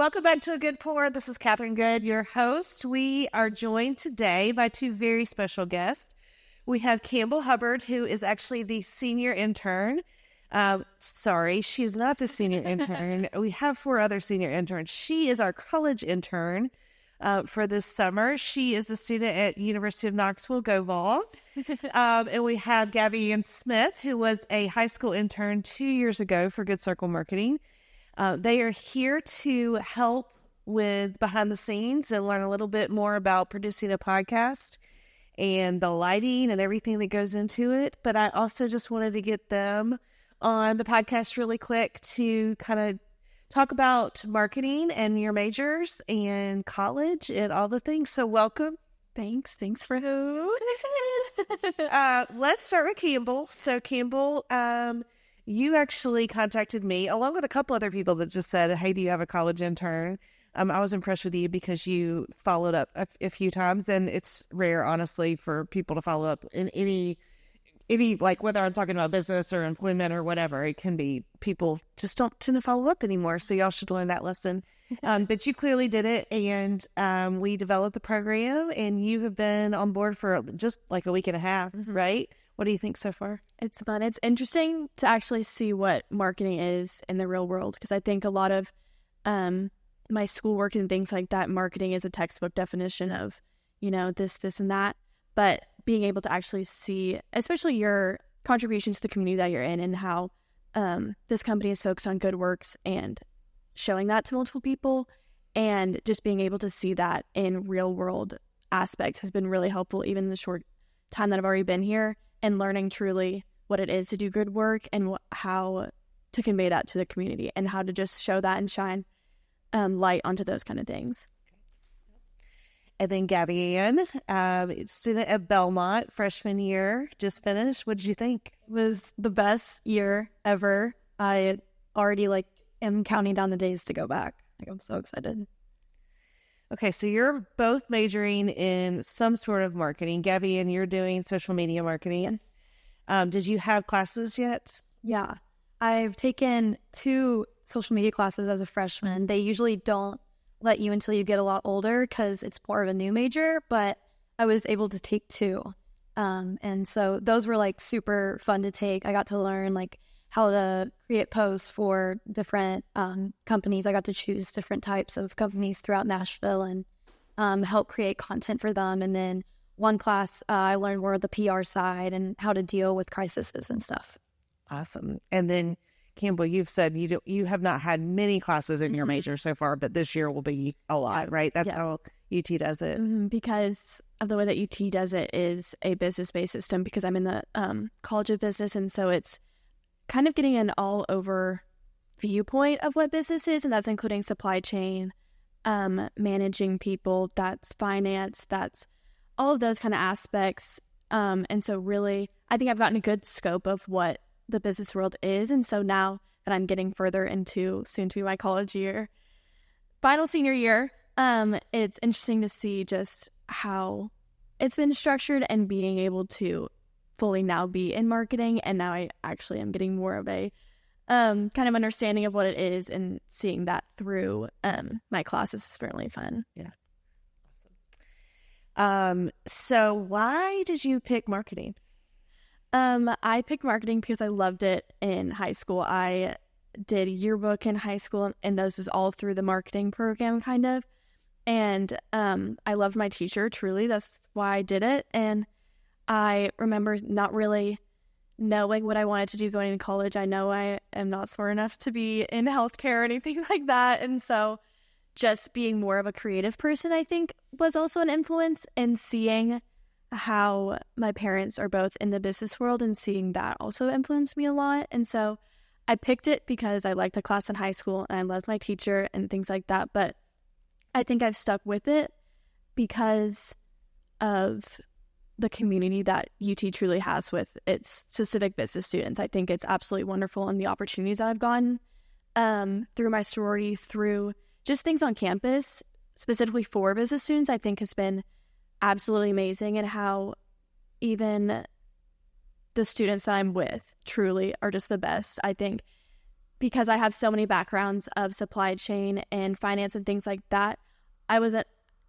Welcome back to A Good Pour. This is Kathryn Good, your host. We are joined today by two very special guests. We have Campbell Hubbard, who is actually the senior intern. Sorry, she's not the senior intern. We have 4 other senior interns. She is our college intern for this summer. She is a student at University of Knoxville. Go Vols. And we have Gavie Ann Smith, who was a high school intern 2 years ago for Good Circle Marketing. They are here to help with behind the scenes and learn a little bit more about producing a podcast and the lighting and everything that goes into it. But I also just wanted to get them on the podcast really quick to kind of talk about marketing and your majors and college and all the things. So welcome. Thanks for who? Let's start with Campbell. So Campbell, you actually contacted me along with a couple other people that just said, hey, do you have a college intern? I was impressed with you because you followed up a few times, and it's rare, honestly, for people to follow up in any, like whether I'm talking about business or employment or whatever, it can be people just don't tend to follow up anymore. So y'all should learn that lesson. But you clearly did it, and we developed the program, and you have been on board for just like a week and a half, right? What do you think so far? It's fun. It's interesting to actually see what marketing is in the real world, because I think a lot of my schoolwork and things like that, marketing is a textbook definition of, this, and that. But being able to actually see, especially your contributions to the community that you're in and how this company is focused on good works and showing that to multiple people, and just being able to see that in real world aspects has been really helpful, even in the short time that I've already been here, and learning truly what it is to do good work and how to convey that to the community and how to just show that and shine light onto those kind of things. And then Gavie Ann, student at Belmont, freshman year, just finished. What did you think? It was the best year ever. I already am counting down the days to go back. I'm so excited. Okay, so you're both majoring in some sort of marketing. Gavie Ann, you're doing social media marketing. Yes. Did you have classes yet? Yeah. I've taken 2 social media classes as a freshman. They usually don't let you until you get a lot older because it's more of a new major, but I was able to take 2. And so those were super fun to take. I got to learn how to create posts for different companies. I got to choose different types of companies throughout Nashville and help create content for them. And then one class, I learned more of the PR side and how to deal with crises and stuff. Awesome. And then Campbell, you've said you have not had many classes in your major so far, but this year will be a lot, right? That's how UT does it. Because of the way that UT does it is a business-based system, because I'm in the College of Business, and so it's kind of getting an all-over viewpoint of what business is, and that's including supply chain, managing people, that's finance, that's all of those kind of aspects. And so really, I think I've gotten a good scope of what the business world is, and so now that I'm getting further into soon to be my college year, final senior year, it's interesting to see just how it's been structured and being able to fully now be in marketing, and now I actually am getting more of a kind of understanding of what it is, and seeing that through my classes is really fun. Yeah. Awesome. So why did you pick marketing? I picked marketing because I loved it in high school. I did yearbook in high school, and those was all through the marketing program kind of. And I loved my teacher, truly. That's why I did it. And I remember not really knowing what I wanted to do going into college. I know I am not smart enough to be in healthcare or anything like that. And so just being more of a creative person, I think, was also an influence, and seeing how my parents are both in the business world, and seeing that also influenced me a lot. And so I picked it because I liked the class in high school and I loved my teacher and things like that. But I think I've stuck with it because of the community that UT truly has with its specific business students. I think it's absolutely wonderful, and the opportunities that I've gotten through my sorority, through just things on campus, specifically for business students, I think has been absolutely amazing, and how even the students that I'm with truly are just the best. I think because I have so many backgrounds of supply chain and finance and things like that, I wasn't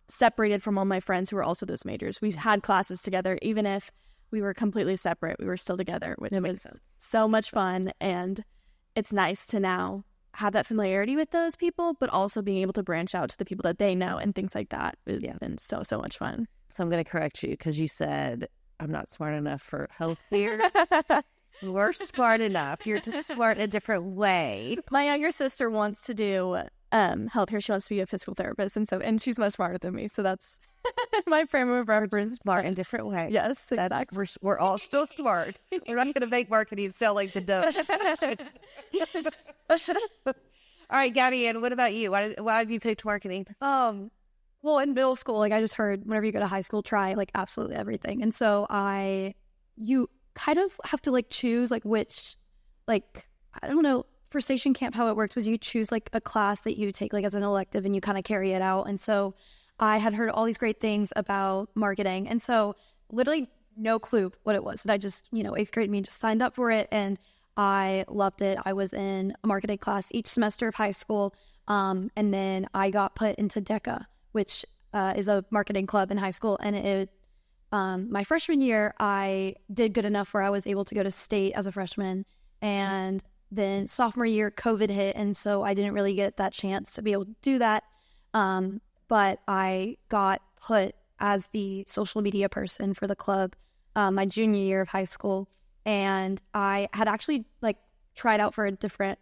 separated from all my friends who were also those majors. We had classes together, even if we were completely separate, we were still together, which was so much fun. And it's nice to now have that familiarity with those people, but also being able to branch out to the people that they know and things like that has been so much fun. So I'm going to correct you because you said I'm not smart enough for healthcare. We're smart enough. You're just smart in a different way. My younger sister wants to do healthcare. She wants to be a physical therapist, and she's much smarter than me. So that's my frame of reference. Smart in different ways. Yes, exactly. We're all still smart. We're not going to make marketing sound like the dough. All right, Gavie Ann, what about you? Why have you picked marketing? Well, in middle school, like I just heard, whenever you go to high school, try like absolutely everything. And so you kind of have to like choose like which, like, I don't know, for station camp, how it worked was you choose like a class that you take like as an elective and you kind of carry it out. And so I had heard all these great things about marketing. And so literally no clue what it was. And I just, 8th grade me just signed up for it and I loved it. I was in a marketing class each semester of high school. And then I got put into DECA, which is a marketing club in high school. And my freshman year, I did good enough where I was able to go to state as a freshman. And then sophomore year, COVID hit. And so I didn't really get that chance to be able to do that. But I got put as the social media person for the club my junior year of high school. And I had actually like ran for a different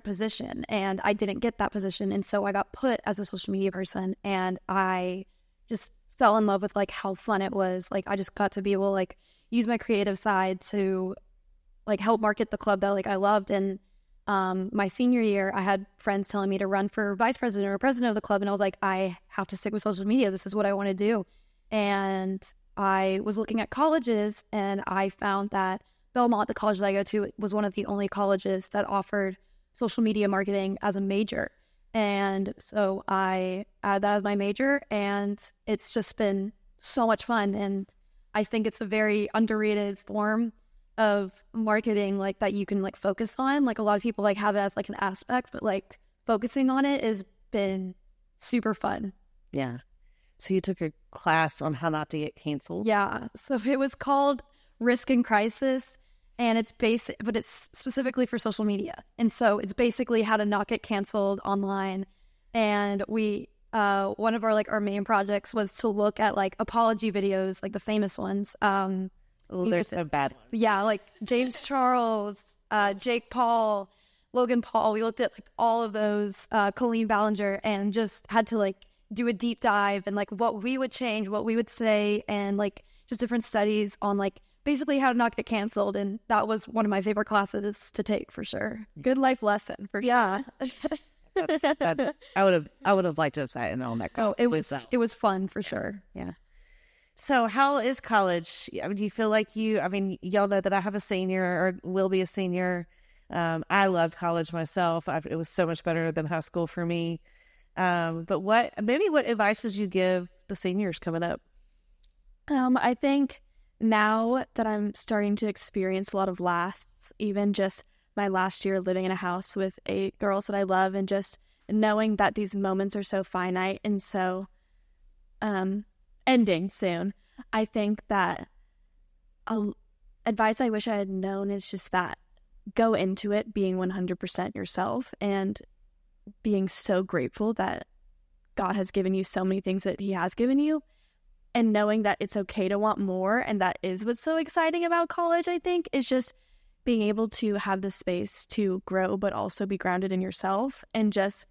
position, and I didn't get that position. And so I got put as a social media person, and I just fell in love with like how fun it was. Like I just got to be able to like use my creative side to like help market the club that like I loved. And my senior year, I had friends telling me to run for vice president or president of the club. And I was like, I have to stick with social media. This is what I want to do. And I was looking at colleges, and I found that Belmont, the college that I go to, was one of the only colleges that offered social media marketing as a major. And so I added that as my major, and it's just been so much fun. And I think it's a very underrated form of marketing, like that you can like focus on. Like a lot of people like have it as like an aspect, but like focusing on it has been super fun. Yeah. So you took a class on how not to get canceled? Yeah. So it was called Risk and Crisis, and it's basic, but it's specifically for social media. And so it's basically how to not get canceled online. And we, one of our like our main projects was to look at like apology videos, like the famous ones. There's some bad ones. Yeah, like James Charles, Jake Paul, Logan Paul. We looked at like all of those, Colleen Ballinger, and just had to like do a deep dive and like what we would change, what we would say, and like just different studies on like basically how to not get canceled. And that was one of my favorite classes to take for sure. Good life lesson for sure. Yeah. That's I would have liked to have sat in on that class. Oh, it was fun for sure. Yeah. So how is college? I mean, do you feel like y'all know that I have a senior or will be a senior. I loved college myself. It was so much better than high school for me. But what advice would you give the seniors coming up? I think now that I'm starting to experience a lot of lasts, even just my last year living in a house with 8 girls that I love, and just knowing that these moments are so finite and so ending soon, I think that advice I wish I had known is just that go into it being 100% yourself and being so grateful that God has given you so many things that he has given you, and knowing that it's okay to want more. And that is what's so exciting about college, I think, is just being able to have the space to grow, but also be grounded in yourself, and just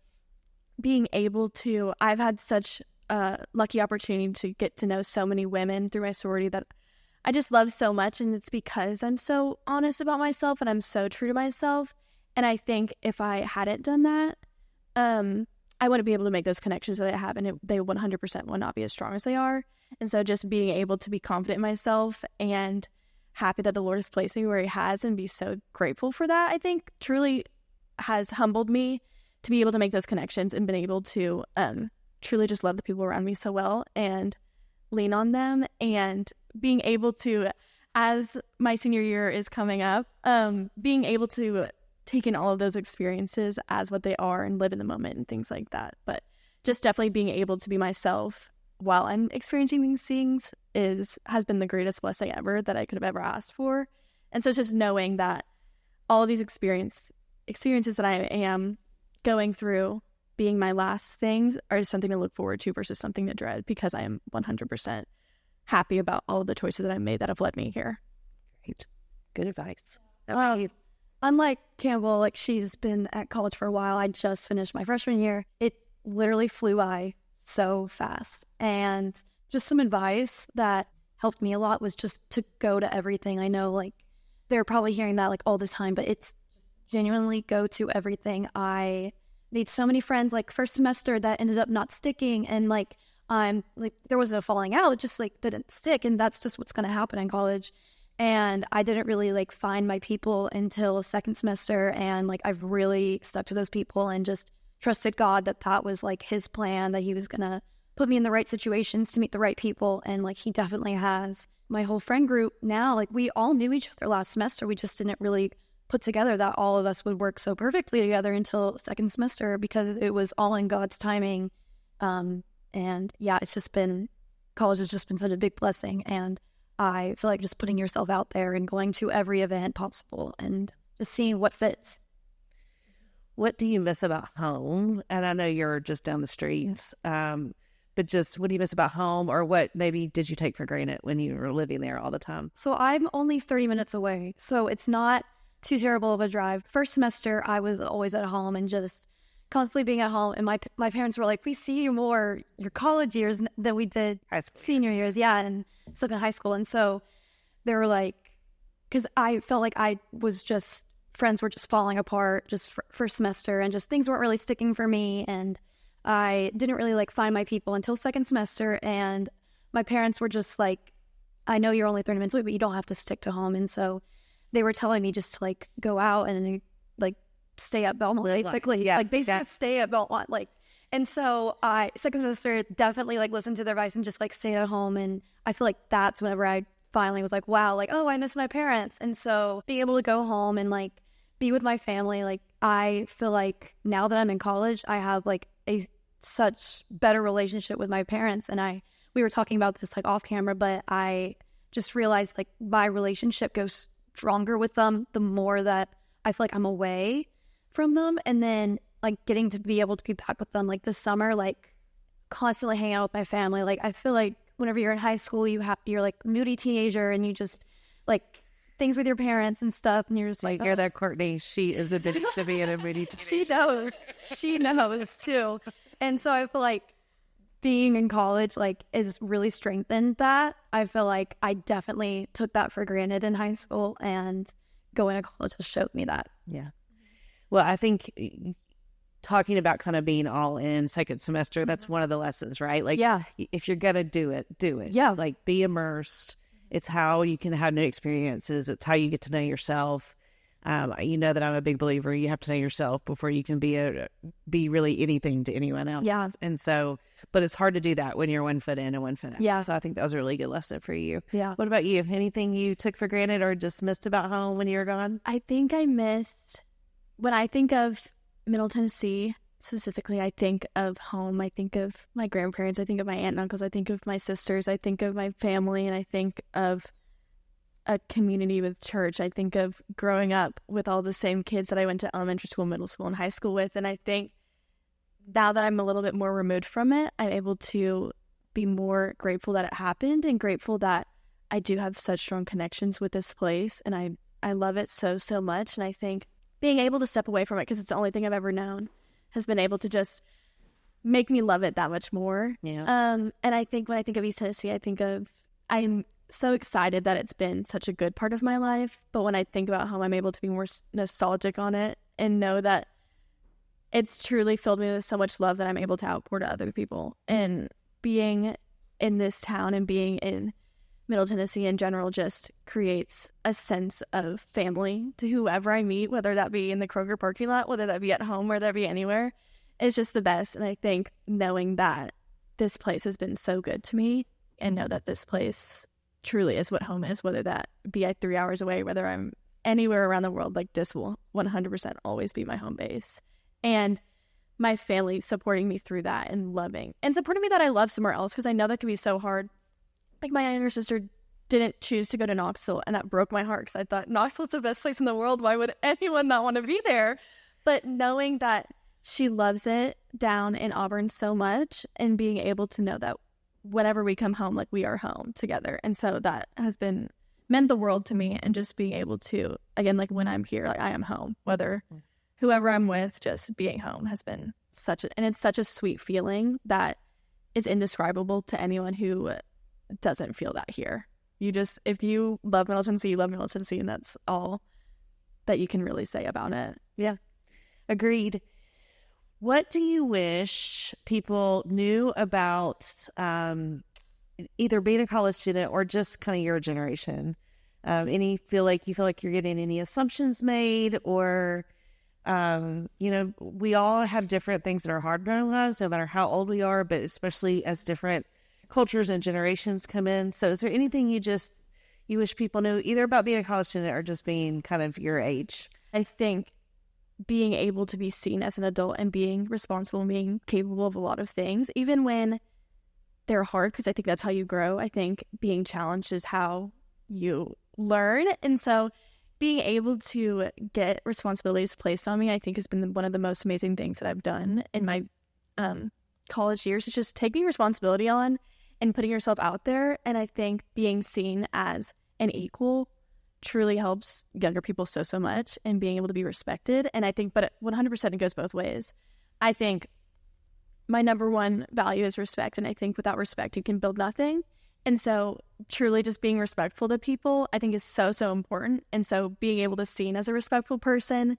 being able to, I've had such a lucky opportunity to get to know so many women through my sorority that I just love so much. And it's because I'm so honest about myself and I'm so true to myself. And I think if I hadn't done that, I wouldn't be able to make those connections that I have, and they 100% will not be as strong as they are. And so just being able to be confident in myself and happy that the Lord has placed me where he has, and be so grateful for that, I think truly has humbled me to be able to make those connections and been able to truly just love the people around me so well and lean on them, and being able to as my senior year is coming up, being able to take in all of those experiences as what they are and live in the moment and things like that. But just definitely being able to be myself while I'm experiencing these things has been the greatest blessing ever that I could have ever asked for. And so it's just knowing that all of these experiences that I am going through being my last things are just something to look forward to versus something to dread, because I am 100% happy about all of the choices that I've made that have led me here. Great. Good advice. Unlike Campbell, like she's been at college for a while. I just finished my freshman year. It literally flew by so fast. And just some advice that helped me a lot was just to go to everything. I know like they're probably hearing that like all the time, but it's genuinely go to everything. I made so many friends like first semester that ended up not sticking, and like there wasn't a falling out, it just like didn't stick, and that's just what's going to happen in college. And I didn't really like find my people until second semester, and like I've really stuck to those people and just trusted God that was like his plan, that he was going to put me in the right situations to meet the right people, and like he definitely has. My whole friend group now, like we all knew each other last semester, we just didn't really put together that all of us would work so perfectly together until second semester, because it was all in God's timing. And yeah, college has just been such a big blessing, and I feel like just putting yourself out there and going to every event possible and just seeing what fits. What do you miss about home? And I know you're just down the streets, but just what do you miss about home, or what maybe did you take for granted when you were living there all the time? So I'm only 30 minutes away, so it's not too terrible of a drive. First semester, I was always at home and just constantly being at home. And my parents were like, we see you more your college years than we did senior years. Yeah, and stuff in high school. And so they were like, because I felt like friends were just falling apart just first semester, and just things weren't really sticking for me. And I didn't really like find my people until second semester. And my parents were just like, I know you're only 30 minutes away, but you don't have to stick to home. And so they were telling me just to like go out and like stay at Belmont, basically. Yeah, like basically stay at Belmont. Like, and so I second semester definitely like listened to their advice and just like stayed at home. And I feel like that's whenever I finally was like, wow, like, oh, I miss my parents. And so being able to go home and like be with my family, like I feel like now that I'm in college, I have like a such better relationship with my parents. And we were talking about this like off camera, but I just realized like my relationship goes stronger with them the more that I feel like I'm away from them. And then like getting to be able to be back with them like this summer, like constantly hang out with my family. Like I feel like whenever you're in high school, you're like moody teenager and you just like things with your parents and stuff, and you're just like, hear that, Courtney? She is addicted to being a moody teenager. She knows too. And so I feel like being in college like is really strengthened that. I feel like I definitely took that for granted in high school, and going to college has showed me that. Yeah. Well, I think talking about kind of being all in second semester, that's one of the lessons, right? Like, yeah, if you're going to do it. Yeah. Like be immersed. It's how you can have new experiences. It's how you get to know yourself. You know that I'm a big believer. You have to know yourself before you can be really anything to anyone else. Yeah. And so, but it's hard to do that when you're 1 foot in and 1 foot out. Yeah. So I think that was a really good lesson for you. Yeah. What about you? Anything you took for granted or just missed about home when you were gone? I think I missed, when I think of Middle Tennessee specifically, I think of home. I think of my grandparents. I think of my aunt and uncles. I think of my sisters. I think of my family. And I think of a community with church. I think of growing up with all the same kids that I went to elementary school, middle school, and high school with. And I think now that I'm a little bit more removed from it, I'm able to be more grateful that it happened, and grateful that I do have such strong connections with this place. And I love it so, so much. And I think being able to step away from it, because it's the only thing I've ever known, has been able to just make me love it that much more. Yeah. And I think when I think of East Tennessee, I'm so excited that it's been such a good part of my life. But when I think about home, I'm able to be more nostalgic on it and know that it's truly filled me with so much love that I'm able to outpour to other people. And being in this town and being in Middle Tennessee in general just creates a sense of family to whoever I meet, whether that be in the Kroger parking lot, whether that be at home, whether that be anywhere. It's just the best. And I think knowing that this place has been so good to me, and know that this place truly is what home is, whether that be 3 hours away, whether I'm anywhere around the world, like this will 100% always be my home base. And my family supporting me through that and loving and supporting me that I love somewhere else, because I know that can be so hard. Like my younger sister didn't choose to go to Knoxville, and that broke my heart because I thought Knoxville's the best place in the world. Why would anyone not want to be there? But knowing that she loves it down in Auburn so much, and being able to know that whenever we come home, like we are home together. And so that has meant the world to me. And just being able to, again, like when I'm here, like I am home, whether whoever I'm with, just being home has been and it's such a sweet feeling that is indescribable to anyone who doesn't feel that here. If you love Middle Tennessee, you love Middle Tennessee, and that's all that you can really say about it. Yeah, agreed. What do you wish people knew about either being a college student or just kind of your generation? You feel like you're getting any assumptions made, or we all have different things that are hard in our lives, no matter how old we are, but especially as different cultures and generations come in. So is there anything you wish people knew either about being a college student or just being kind of your age? I think being able to be seen as an adult and being responsible and being capable of a lot of things, even when they're hard, because I think that's how you grow. I think being challenged is how you learn. And so being able to get responsibilities placed on me, I think has been one of the most amazing things that I've done in my college years. It's just taking responsibility on and putting yourself out there. And I think being seen as an equal truly helps younger people so much, and being able to be respected. And I think, but 100% it goes both ways. I think my number one value is respect. And I think without respect, you can build nothing. And so truly just being respectful to people, I think is so important. And so being able to seen as a respectful person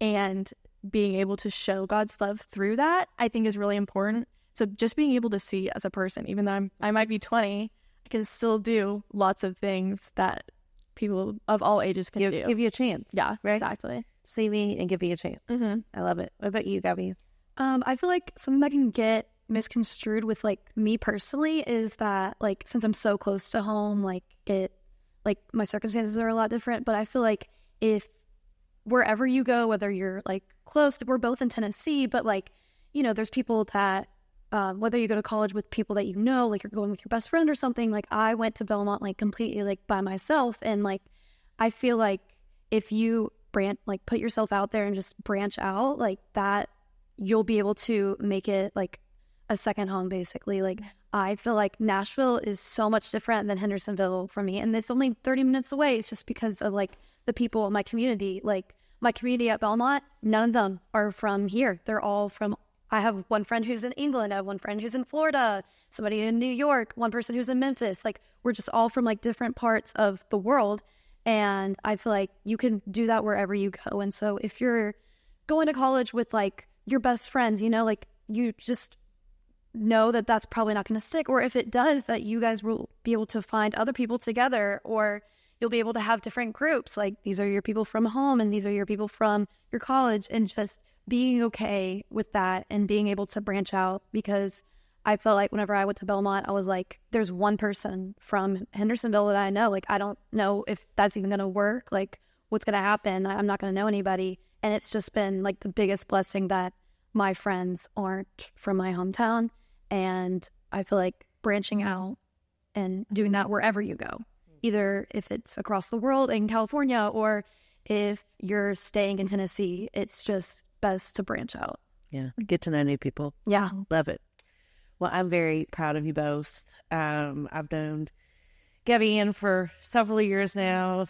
and being able to show God's love through that, I think is really important. So just being able to see as a person, even though I might be 20, I can still do lots of things that people of all ages can do. Give you a chance. Yeah, right? Exactly. See me and give you a chance. Mm-hmm. I love it. What about you, Gavie? I feel like something that can get misconstrued with like me personally is that, like, since I'm so close to home, like my circumstances are a lot different, but I feel like if wherever you go, whether you're like close, we're both in Tennessee, but like, there's people that whether you go to college with people that like you're going with your best friend or something, like I went to Belmont like completely like by myself, and like I feel like if you put yourself out there and just branch out like that, you'll be able to make it like a second home, basically. Like I feel like Nashville is so much different than Hendersonville for me, and it's only 30 minutes away. It's just because of like the people in my community. Like my community at Belmont, none of them are from here. They're all from, I have one friend who's in England, I have one friend who's in Florida, somebody in New York, one person who's in Memphis. Like we're just all from like different parts of the world, and I feel like you can do that wherever you go. And so if you're going to college with like your best friends, like you just know that that's probably not going to stick, or if it does, that you guys will be able to find other people together, or you'll be able to have different groups. Like these are your people from home and these are your people from your college, and just being okay with that and being able to branch out. Because I felt like whenever I went to Belmont, I was like, there's one person from Hendersonville that I know. Like I don't know if that's even going to work. Like what's going to happen? I'm not going to know anybody. And it's just been like the biggest blessing that my friends aren't from my hometown. And I feel like branching out and doing that wherever you go, either if it's across the world in California or if you're staying in Tennessee, it's just best to branch out. Yeah. Get to know new people. Yeah. Love it. Well, I'm very proud of you both. I've known Gavie Ann for several years now.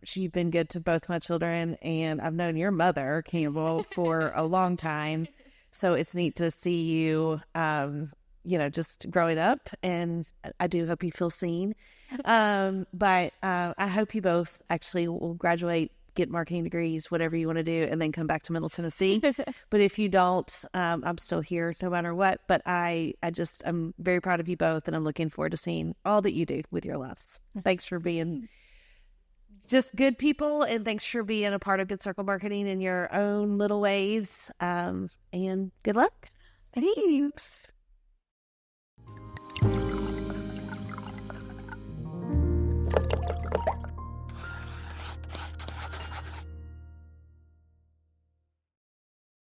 She's been good to both my children, and I've known your mother, Campbell, for a long time. So it's neat to see you, just growing up, and I do hope you feel seen. But I hope you both actually will graduate, get marketing degrees, whatever you want to do, and then come back to Middle Tennessee. But if you don't, I'm still here no matter what. But I'm very proud of you both, and I'm looking forward to seeing all that you do with your lives. Thanks for being just good people, and thanks for being a part of Good Circle Marketing in your own little ways. And good luck. Thanks.